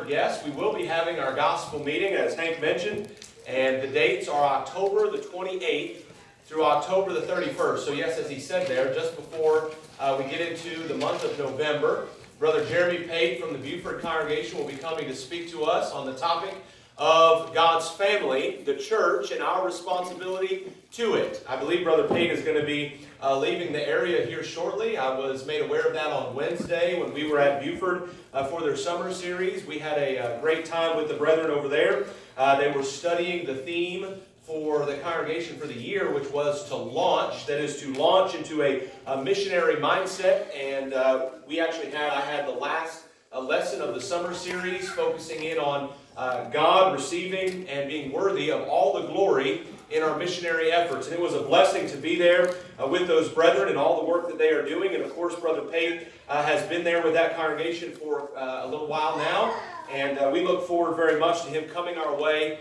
honored guest. We will be having our gospel meeting, as Hank mentioned, and the dates are October the 28th through October the 31st. So yes, as he said there, just before we get into the month of November, Brother Jeremy Pate from the Buford congregation will be coming to speak to us on the topic of God's family, the church, and our responsibility to it. I believe Brother Pate is going to be leaving the area here shortly. I was made aware of that on Wednesday when we were at Buford for their summer series. We had a great time with the brethren over there. They were studying the theme for the congregation for the year, which was to launch, that is to launch into a missionary mindset. And I had the last lesson of the summer series focusing in on God receiving and being worthy of all the glory in our missionary efforts. And it was a blessing to be there with those brethren and all the work that they are doing. And of course, Brother Pate has been there with that congregation for a little while now. And we look forward very much to him coming our way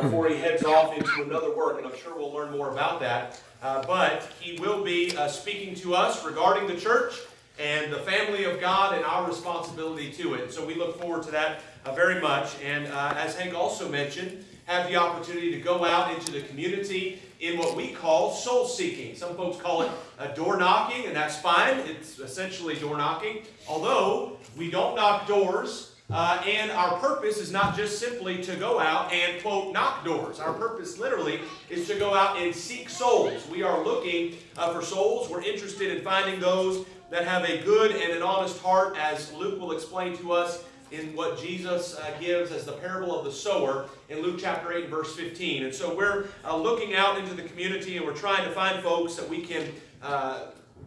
before he heads off into another work. And I'm sure we'll learn more about that. But he will be speaking to us regarding the church and the family of God and our responsibility to it. So we look forward to that very much. And as Hank also mentioned, have the opportunity to go out into the community in what we call soul seeking. Some folks call it door knocking, and that's fine. It's essentially door knocking, although we don't knock doors. And our purpose is not just simply to go out and, quote, knock doors. Our purpose literally is to go out and seek souls. We are looking for souls. We're interested in finding those that have a good and an honest heart, as Luke will explain to us in what Jesus gives as the parable of the sower in Luke chapter 8 and verse 15. And so we're looking out into the community, and we're trying to find folks that we can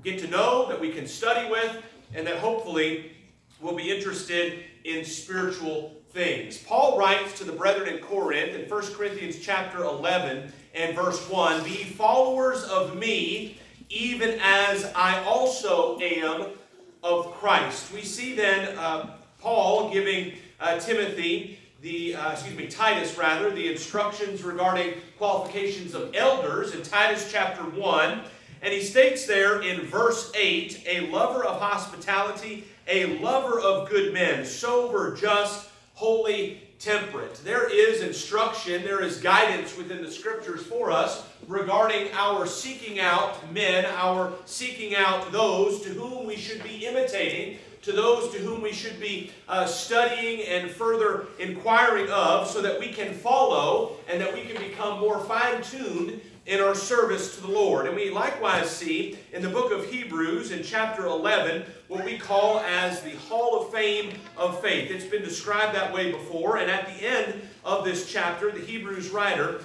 get to know, that we can study with, and that hopefully will be interested in spiritual things. Paul writes to the brethren in Corinth in 1 Corinthians chapter 11 and verse 1, "Be followers of me, even as I also am of Christ." We see then Paul giving Titus the instructions regarding qualifications of elders in Titus chapter 1. And he states there in verse 8, "A lover of hospitality, a lover of good men, sober, just, holy, temperate." There is instruction, there is guidance within the Scriptures for us regarding our seeking out men, our seeking out those to whom we should be imitating, to those to whom we should be studying and further inquiring of, so that we can follow and that we can become more fine-tuned in our service to the Lord. And we likewise see in the book of Hebrews in chapter 11 what we call as the Hall of Fame of Faith. It's been described that way before, and at the end of this chapter, the Hebrews writer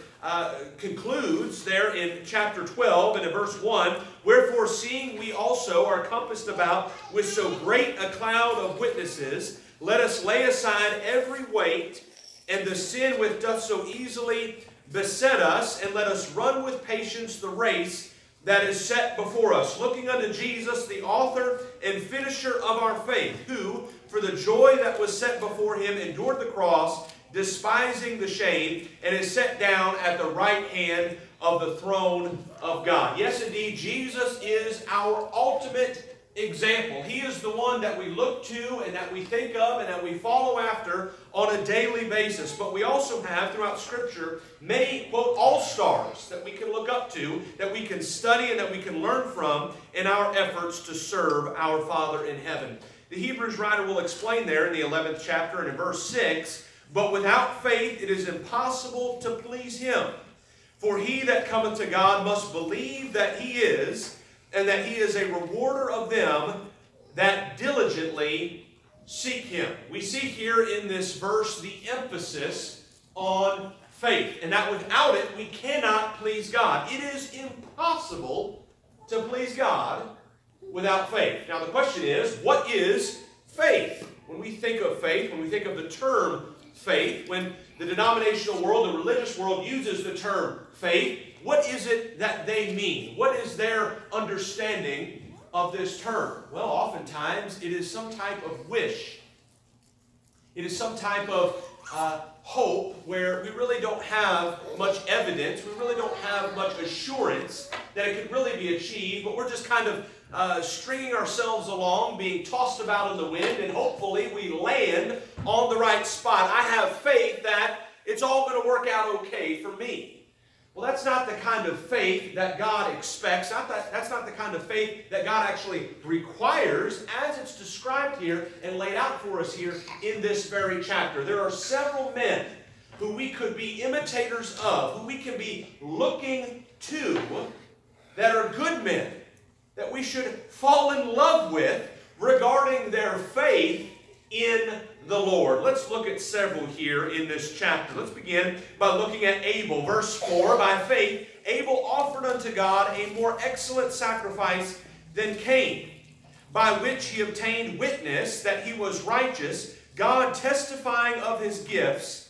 concludes there in chapter 12 and in verse 1, "Wherefore, seeing we also are compassed about with so great a cloud of witnesses, let us lay aside every weight and the sin which doth so easily beset us, and let us run with patience the race that is set before us, looking unto Jesus, the author and finisher of our faith, who, for the joy that was set before him, endured the cross, despising the shame, and is set down at the right hand of the throne of God." Yes, indeed, Jesus is our ultimate example. He is the one that we look to and that we think of and that we follow after on a daily basis. But we also have throughout Scripture many, quote, all-stars that we can look up to, that we can study and that we can learn from in our efforts to serve our Father in heaven. The Hebrews writer will explain there in the 11th chapter and in verse 6, "But without faith it is impossible to please him. For he that cometh to God must believe that he is, and that he is a rewarder of them that diligently seek him." We see here in this verse the emphasis on faith, and that without it we cannot please God. It is impossible to please God without faith. Now the question is, what is faith? When we think of faith, when we think of the term faith, when the denominational world, the religious world uses the term faith, what is it that they mean? What is their understanding of this term? Well, oftentimes it is some type of wish. It is some type of hope where we really don't have much evidence, we really don't have much assurance that it could really be achieved, but we're just kind of stringing ourselves along, being tossed about in the wind, and hopefully we land on the right spot. I have faith that it's all going to work out okay for me. Well, that's not the kind of faith that God expects. That's not the kind of faith that God actually requires as it's described here and laid out for us here in this very chapter. There are several men who we could be imitators of, who we can be looking to, that are good men, that we should fall in love with regarding their faith in the Lord. Let's look at several here in this chapter. Let's begin by looking at Abel. Verse 4, by faith Abel offered unto God a more excellent sacrifice than Cain, by which he obtained witness that he was righteous, God testifying of his gifts,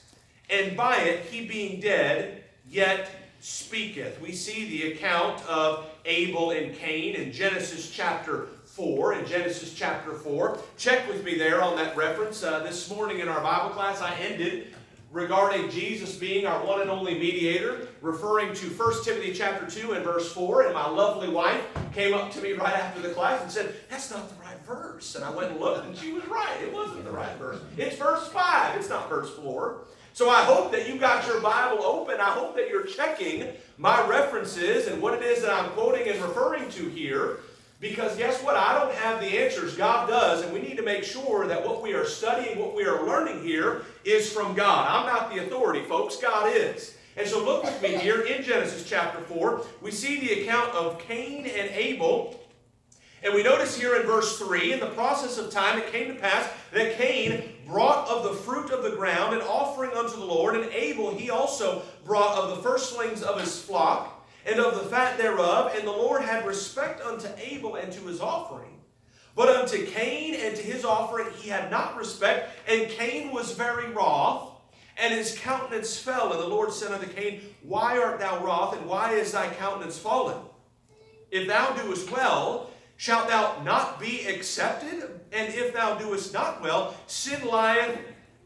and by it he being dead yet speaketh. We see the account of Abel and Cain in Genesis chapter 4. In Genesis chapter 4. Check with me there on that reference. This morning in our Bible class I ended regarding Jesus being our one and only mediator, referring to 1 Timothy chapter 2 and verse 4. And my lovely wife came up to me right after the class and said, "That's not the right verse." And I went and looked and she was right. It wasn't the right verse. It's verse 5. It's not verse 4. So I hope that you got your Bible open. I hope that you're checking my references and what it is that I'm quoting and referring to here. Because guess what? I don't have the answers. God does. And we need to make sure that what we are studying, what we are learning here is from God. I'm not the authority, folks. God is. And so look with me here in Genesis chapter 4. We see the account of Cain and Abel. And we notice here in verse 3, in the process of time it came to pass that Cain brought of the fruit of the ground an offering unto the Lord, and Abel he also brought of the firstlings of his flock, and of the fat thereof. And the Lord had respect unto Abel and to his offering. But unto Cain and to his offering he had not respect. And Cain was very wroth, and his countenance fell. And the Lord said unto Cain, Why art thou wroth, and why is thy countenance fallen? If thou doest well, shalt thou not be accepted? And if thou doest not well, sin lieth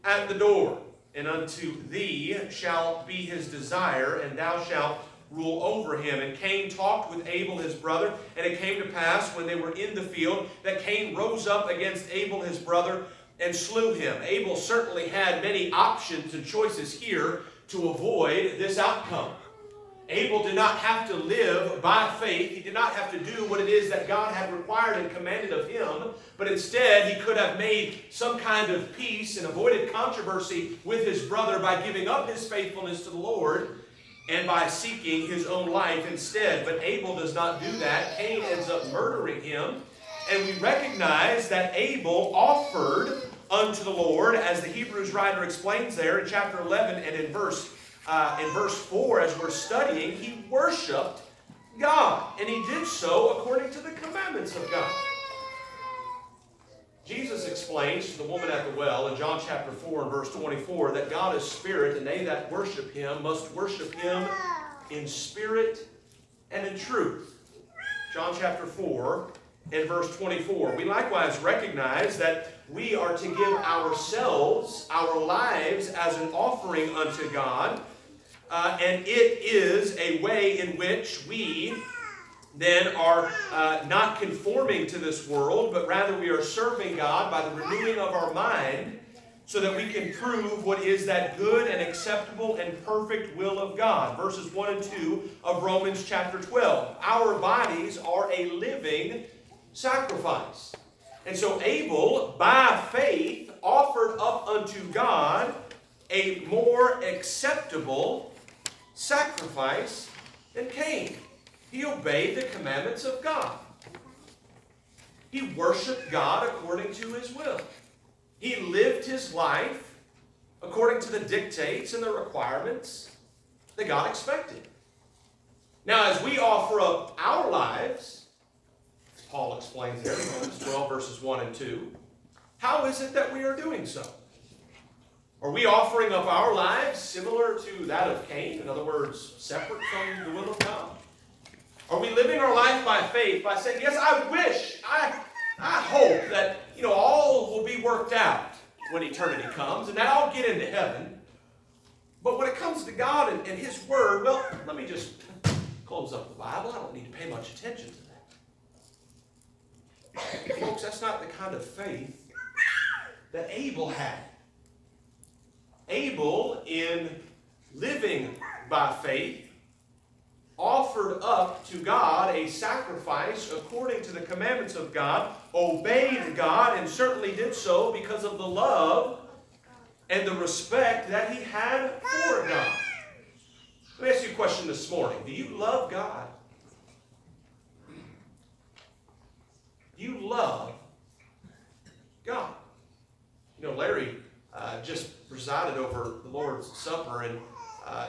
at the door. And unto thee shall be his desire, and thou shalt rule over him. And Cain talked with Abel his brother, and it came to pass when they were in the field that Cain rose up against Abel his brother and slew him. Abel certainly had many options and choices here to avoid this outcome. Abel did not have to live by faith. He did not have to do what it is that God had required and commanded of him, but instead he could have made some kind of peace and avoided controversy with his brother by giving up his faithfulness to the Lord and by seeking his own life instead. But Abel does not do that. Cain ends up murdering him. And we recognize that Abel offered unto the Lord, as the Hebrews writer explains there in chapter 11 and in verse 4, as we're studying, he worshiped God. And he did so according to the commandments of God. Jesus explains to the woman at the well in John chapter 4 and verse 24 that God is spirit, and they that worship him must worship him in spirit and in truth. John chapter 4 and verse 24. We likewise recognize that we are to give ourselves, our lives, as an offering unto God. And it is a way in which we then are not conforming to this world, but rather we are serving God by the renewing of our mind so that we can prove what is that good and acceptable and perfect will of God. Verses 1 and 2 of Romans chapter 12. Our bodies are a living sacrifice. And so Abel, by faith, offered up unto God a more acceptable sacrifice than Cain. He obeyed the commandments of God. He worshiped God according to his will. He lived his life according to the dictates and the requirements that God expected. Now, as we offer up our lives, as Paul explains there in Romans 12, verses 1 and 2, how is it that we are doing so? Are we offering up our lives similar to that of Cain? In other words, separate from the will of God? Are we living our life by faith, by saying, yes, I wish, I hope that, all will be worked out when eternity comes, and that I'll get into heaven. But when it comes to God and his word, well, let me just close up the Bible. I don't need to pay much attention to that. Folks, that's not the kind of faith that Abel had. Abel, in living by faith, offered up to God a sacrifice according to the commandments of God, obeyed God, and certainly did so because of the love and the respect that he had for God. Let me ask you a question this morning. Do you love God? Do you love God? You know, Larry just presided over the Lord's Supper and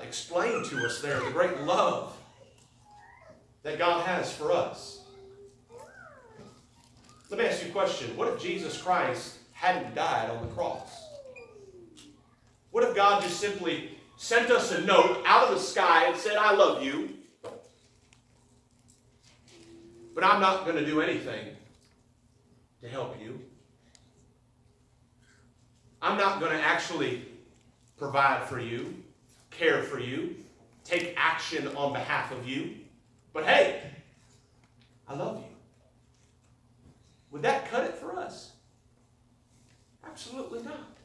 explained to us there the great love that God has for us. Let me ask you a question. What if Jesus Christ hadn't died on the cross? What if God just simply sent us a note out of the sky and said, I love you, but I'm not going to do anything to help you. I'm not going to actually provide for you, care for you, take action on behalf of you. But hey, I love you. Would that cut it for us? Absolutely not.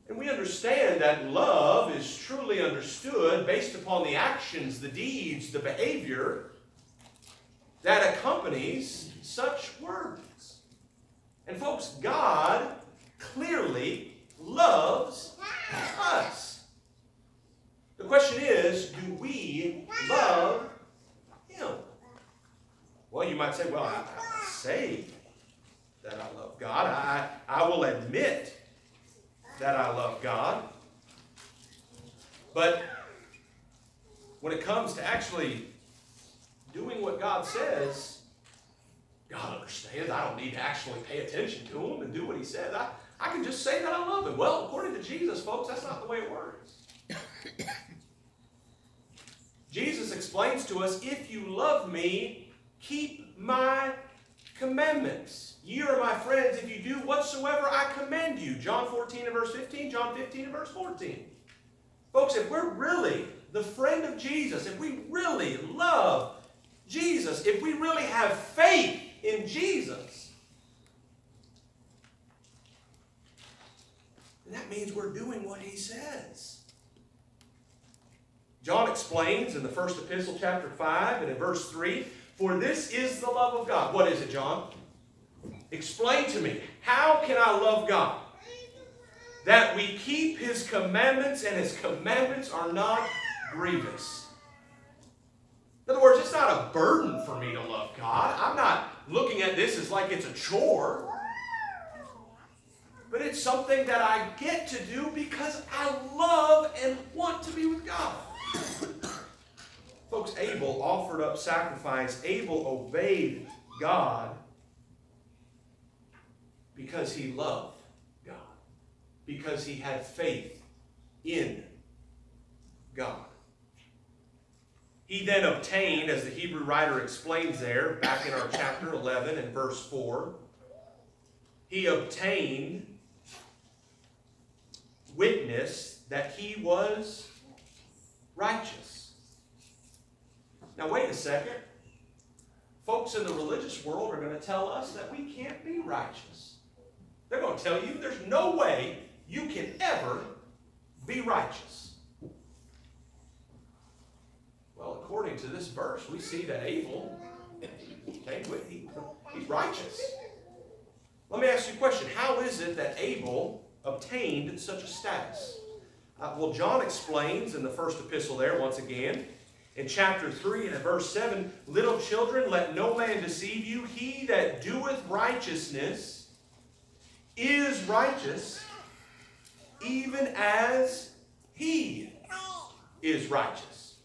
And we understand that love is truly understood based upon the actions, the deeds, the behavior that accompanies such words. And folks, God clearly loves us. The question is, do we love him? Well, you might say, well, I say that I love God. I will admit that I love God. But when it comes to actually doing what God says, God understands. I don't need to actually pay attention to him and do what he says. I can just say that I love him. Well, according to Jesus, folks, that's not the way it works. Jesus explains to us, if you love me, keep my commandments. Ye are my friends if you do whatsoever I command you. John 14 and verse 15, John 15 and verse 14. Folks, if we're really the friend of Jesus, if we really love Jesus, if we really have faith in Jesus, then that means we're doing what he says. John explains in the first epistle, chapter 5, and in verse 3, for this is the love of God. What is it, John? Explain to me. How can I love God? That we keep his commandments, and his commandments are not grievous. In other words, it's not a burden for me to love God. I'm not looking at this as like it's a chore. But it's something that I get to do because I love and want to be with God. Folks, Abel offered up sacrifice. Abel obeyed God because he loved God. Because he had faith in God. He then obtained, as the Hebrew writer explains there, back in our chapter 11 and verse 4, he obtained witness that he was righteous. Now wait a second. Folks in the religious world are going to tell us that we can't be righteous. They're going to tell you there's no way you can ever be righteous. Well, according to this verse, we see that Abel, he's righteous. Let me ask you a question. How is it that Abel obtained such a status? Well, John explains in the first epistle there, once again, in chapter 3 and in verse 7, little children, let no man deceive you. He that doeth righteousness is righteous, even as he is righteous.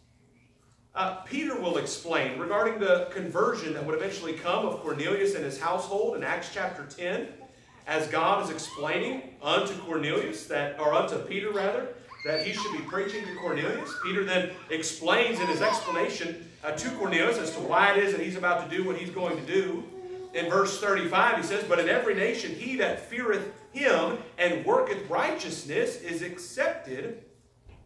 Peter will explain regarding the conversion that would eventually come of Cornelius and his household in Acts chapter 10, as God is explaining unto Cornelius, or unto Peter rather, that he should be preaching to Cornelius. Peter then explains in his explanation to Cornelius as to why it is that he's about to do what he's going to do. In verse 35 he says, but in every nation he that feareth him and worketh righteousness is accepted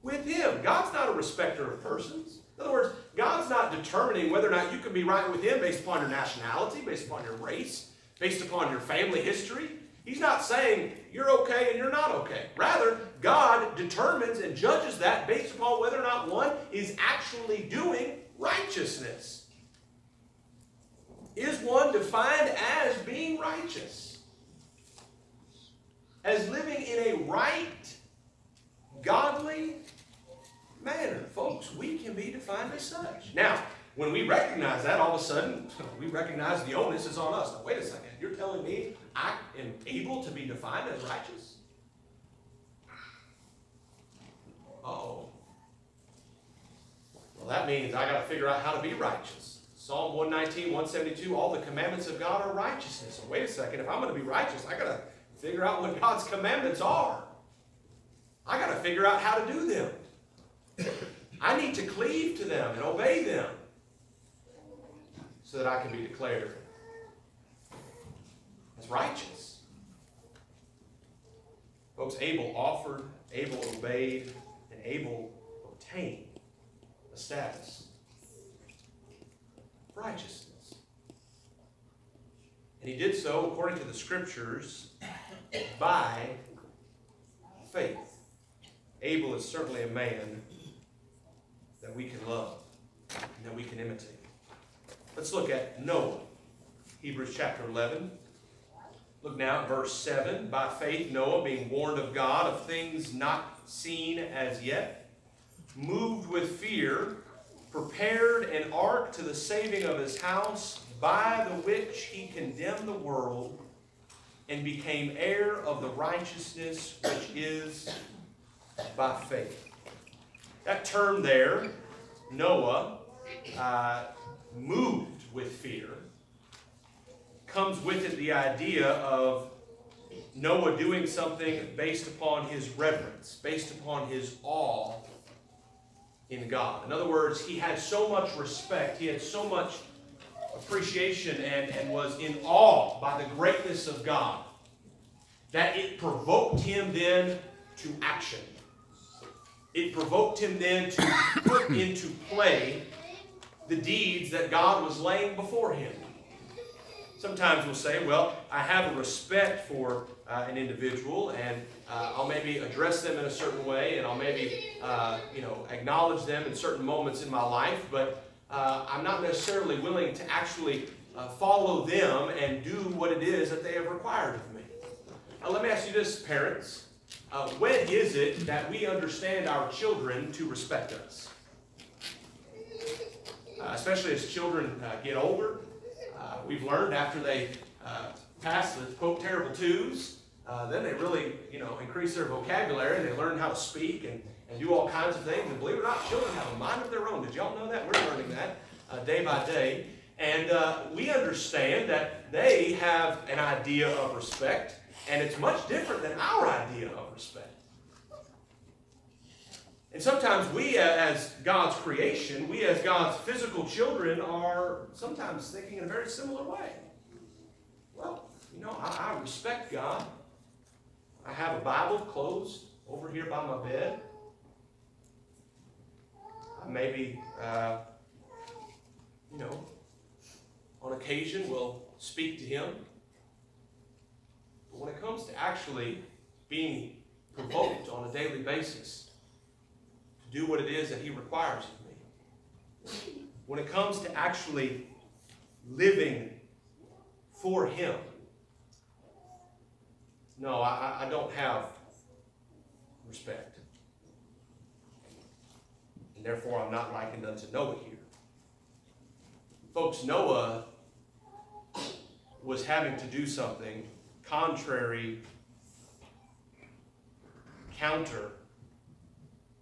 with him. God's not a respecter of persons. In other words, God's not determining whether or not you can be right with him based upon your nationality, based upon your race, based upon your family history. He's not saying you're okay and you're not okay. Rather, God determines and judges that based upon whether or not one is actually doing righteousness. Is one defined as being righteous? As living in a right, godly manner. Folks, we can be defined as such. Now, when we recognize that, all of a sudden, we recognize the onus is on us. Now, wait a second. You're telling me I am able to be defined as righteous? Uh-oh. Well, that means I got to figure out how to be righteous. Psalm 119, 172, all the commandments of God are righteousness. So wait a second. If I'm going to be righteous, I got to figure out what God's commandments are. I got to figure out how to do them. I need to cleave to them and obey them so that I can be declared as righteous. Folks, Abel offered, Abel obeyed, and Abel obtained a status of righteousness. And he did so, according to the Scriptures, by faith. Abel is certainly a man that we can love and that we can imitate. Let's look at Noah. Hebrews chapter 11. Look now at verse 7. By faith Noah, being warned of God of things not seen as yet, moved with fear, prepared an ark to the saving of his house, by the which he condemned the world, and became heir of the righteousness which is by faith. That term there, Noah, moved with fear, comes with it the idea of Noah doing something based upon his reverence, based upon his awe in God. In other words, he had so much respect, he had so much appreciation and was in awe by the greatness of God that it provoked him then to action. It provoked him then to put into play the deeds that God was laying before him. Sometimes we'll say, well, I have a respect for an individual, and I'll maybe address them in a certain way, and I'll maybe acknowledge them in certain moments in my life, but I'm not necessarily willing to actually follow them and do what it is that they have required of me. Now, let me ask you this, parents. When is it that we understand our children to respect us? Especially as children get older. We've learned after they pass the, quote, terrible twos, then they really, increase their vocabulary. They learn how to speak and do all kinds of things. And believe it or not, children have a mind of their own. Did y'all know that? We're learning that day by day. And we understand that they have an idea of respect, and it's much different than our idea of respect. And sometimes we, as God's creation, we as God's physical children are sometimes thinking in a very similar way. Well, I respect God. I have a Bible closed over here by my bed. I maybe, on occasion will speak to Him. But when it comes to actually being provoked on a daily basis to do what it is that He requires of me, when it comes to actually living for Him, no, I don't have respect. And therefore I'm not likened unto Noah here. Folks, Noah was having to do something contrary, counter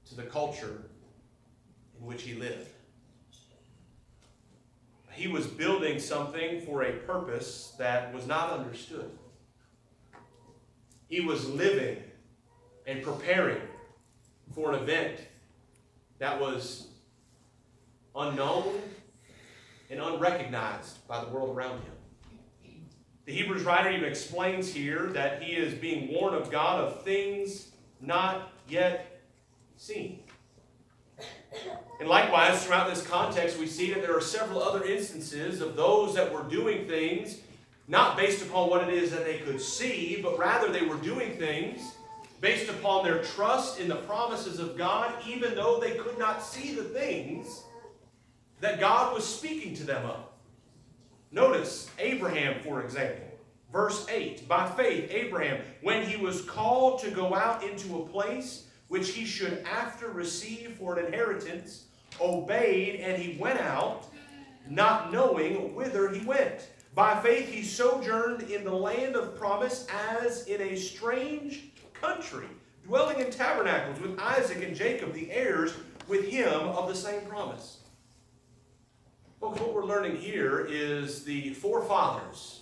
to the culture in which he lived. He was building something for a purpose that was not understood. He was living and preparing for an event that was unknown and unrecognized by the world around him. The Hebrews writer even explains here that he is being warned of God of things not yet seen. And likewise, throughout this context, we see that there are several other instances of those that were doing things not based upon what it is that they could see, but rather they were doing things based upon their trust in the promises of God, even though they could not see the things that God was speaking to them of. Notice Abraham, for example. Verse 8, by faith, Abraham, when he was called to go out into a place which he should after receive for an inheritance, obeyed, and he went out, not knowing whither he went. By faith he sojourned in the land of promise as in a strange country, dwelling in tabernacles with Isaac and Jacob, the heirs with him of the same promise. Folks, what we're learning here is the forefathers,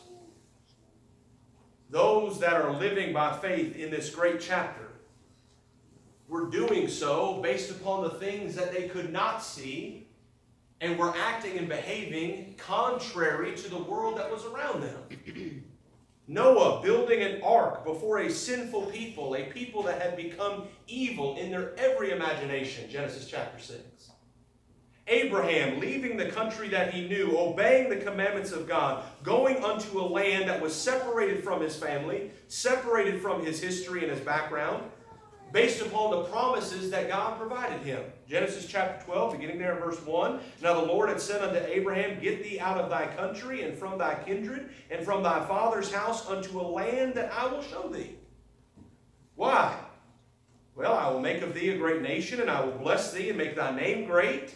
those that are living by faith in this great chapter, were doing so based upon the things that they could not see, and were acting and behaving contrary to the world that was around them. Noah building an ark before a sinful people, a people that had become evil in their every imagination, Genesis chapter 6. Abraham leaving the country that he knew, obeying the commandments of God, going unto a land that was separated from his family, separated from his history and his background, based upon the promises that God provided him. Genesis chapter 12, beginning there in verse 1. Now the Lord had said unto Abraham, Get thee out of thy country, and from thy kindred, and from thy father's house, unto a land that I will show thee. Why? Well, I will make of thee a great nation, and I will bless thee, and make thy name great,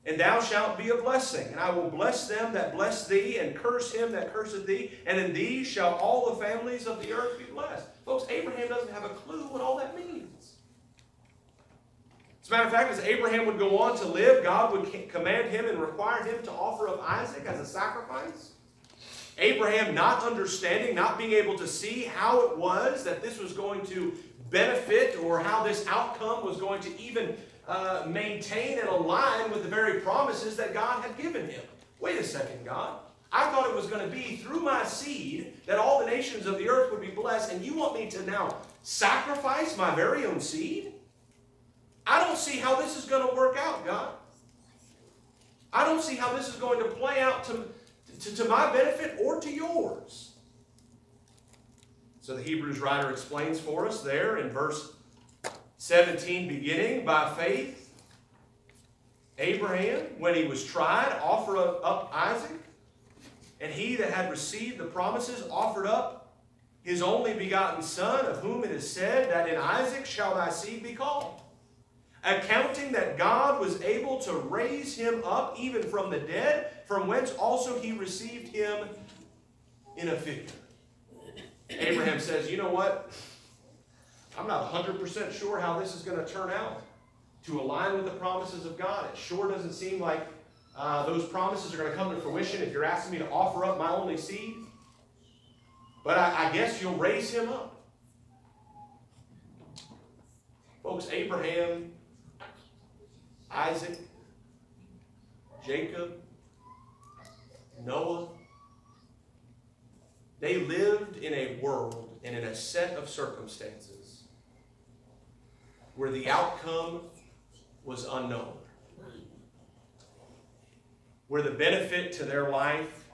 and thou shalt be a blessing. And I will bless them that bless thee, and curse him that curseth thee, and in thee shall all the families of the earth be blessed. Folks, Abraham doesn't have a clue what all that means. As a matter of fact, as Abraham would go on to live, God would command him and require him to offer up Isaac as a sacrifice. Abraham not understanding, not being able to see how it was that this was going to benefit, or how this outcome was going to even maintain and align with the very promises that God had given him. Wait a second, God. I thought it was going to be through my seed that all the nations of the earth would be blessed, and you want me to now sacrifice my very own seed? I don't see how this is going to work out, God. I don't see how this is going to play out to my benefit or to yours. So the Hebrews writer explains for us there in verse 17 beginning, by faith, Abraham, when he was tried, offered up Isaac. And he that had received the promises offered up his only begotten son, of whom it is said that in Isaac shall thy seed be called. Accounting that God was able to raise him up even from the dead, from whence also he received him in a figure. Abraham says, you know what? I'm not 100% sure how this is going to turn out to align with the promises of God. It sure doesn't seem like those promises are going to come to fruition if you're asking me to offer up my only seed. But I guess you'll raise him up. Folks, Abraham, Isaac, Jacob, Noah, they lived in a world and in a set of circumstances where the outcome was unknown, where the benefit to their life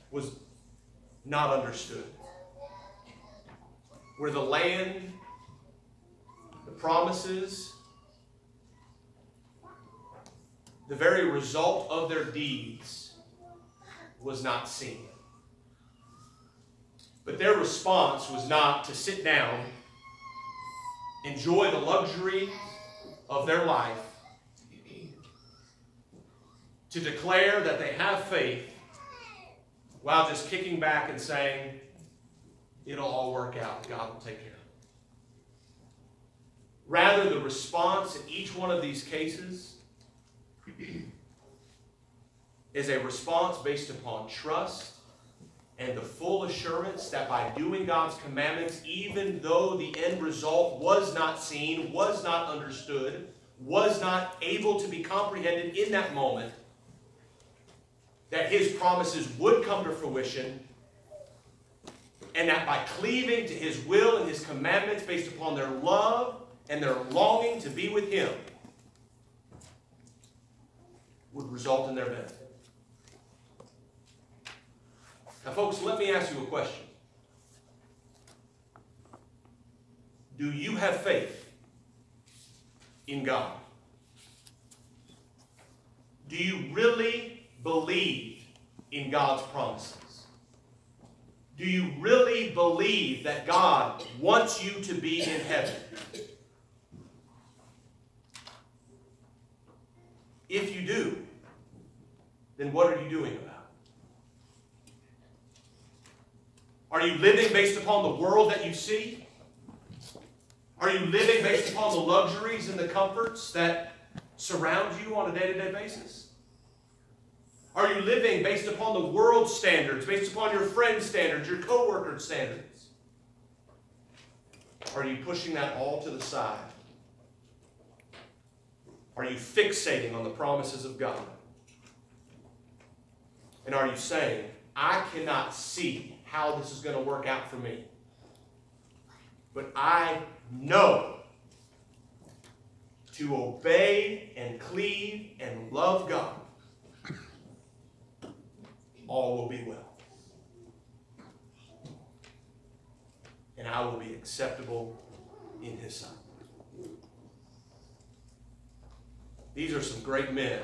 was not understood, where the land, the promises, the very result of their deeds was not seen. But their response was not to sit down, enjoy the luxury of their life, to declare that they have faith while just kicking back and saying, it'll all work out, God will take care of it. Rather, the response in each one of these cases is a response based upon trust and the full assurance that by doing God's commandments, even though the end result was not seen, was not understood, was not able to be comprehended in that moment, that His promises would come to fruition, and that by cleaving to His will and His commandments based upon their love and their longing to be with Him would result in their benefit. Now, folks, let me ask you a question. Do you have faith in God? Do you really believe in God's promises? Do you really believe that God wants you to be in heaven? If you do, then what are you doing about it? Are you living based upon the world that you see? Are you living based upon the luxuries and the comforts that surround you on a day-to-day basis? Are you living based upon the world's standards, based upon your friends' standards, your co-workers' standards? Are you pushing that all to the side? Are you fixating on the promises of God? And are you saying, I cannot see how this is going to work out for me, but I know to obey and cleave and love God, all will be well. And I will be acceptable in His sight. These are some great men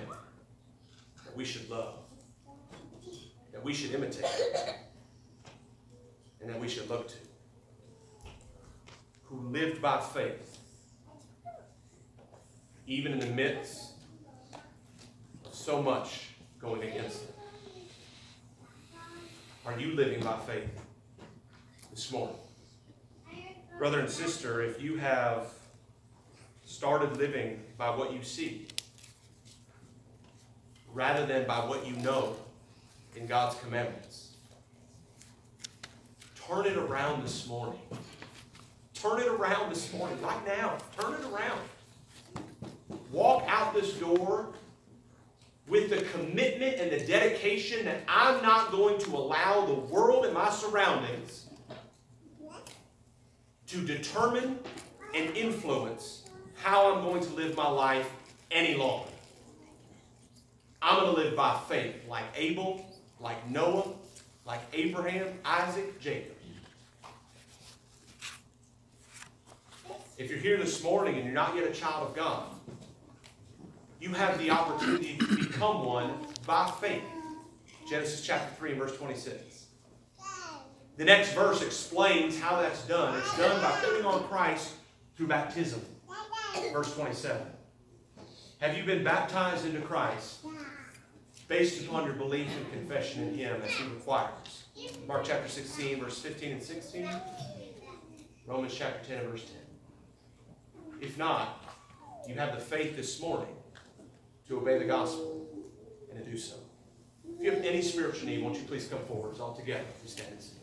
that we should love, that we should imitate, and that we should look to, who lived by faith, even in the midst of so much going against them. Are you living by faith this morning? Brother and sister, if you have started living by what you see, rather than by what you know in God's commandments, turn it around this morning. Turn it around this morning, right now. Turn it around. Walk out this door with the commitment and the dedication that I'm not going to allow the world and my surroundings to determine and influence how I'm going to live my life any longer. I'm going to live by faith like Abel, like Noah, like Abraham, Isaac, Jacob. If you're here this morning and you're not yet a child of God, you have the opportunity to become one by faith. Genesis chapter 3 and verse 26. The next verse explains how that's done. It's done by putting on Christ through baptism. Verse 27. Have you been baptized into Christ based upon your belief and confession in Him as He requires? Mark chapter 16, verse 15 and 16. Romans chapter 10 and verse 10. If not, you have the faith this morning to obey the gospel and to do so. If you have any spiritual need, won't you please come forward as all together we stand and sing.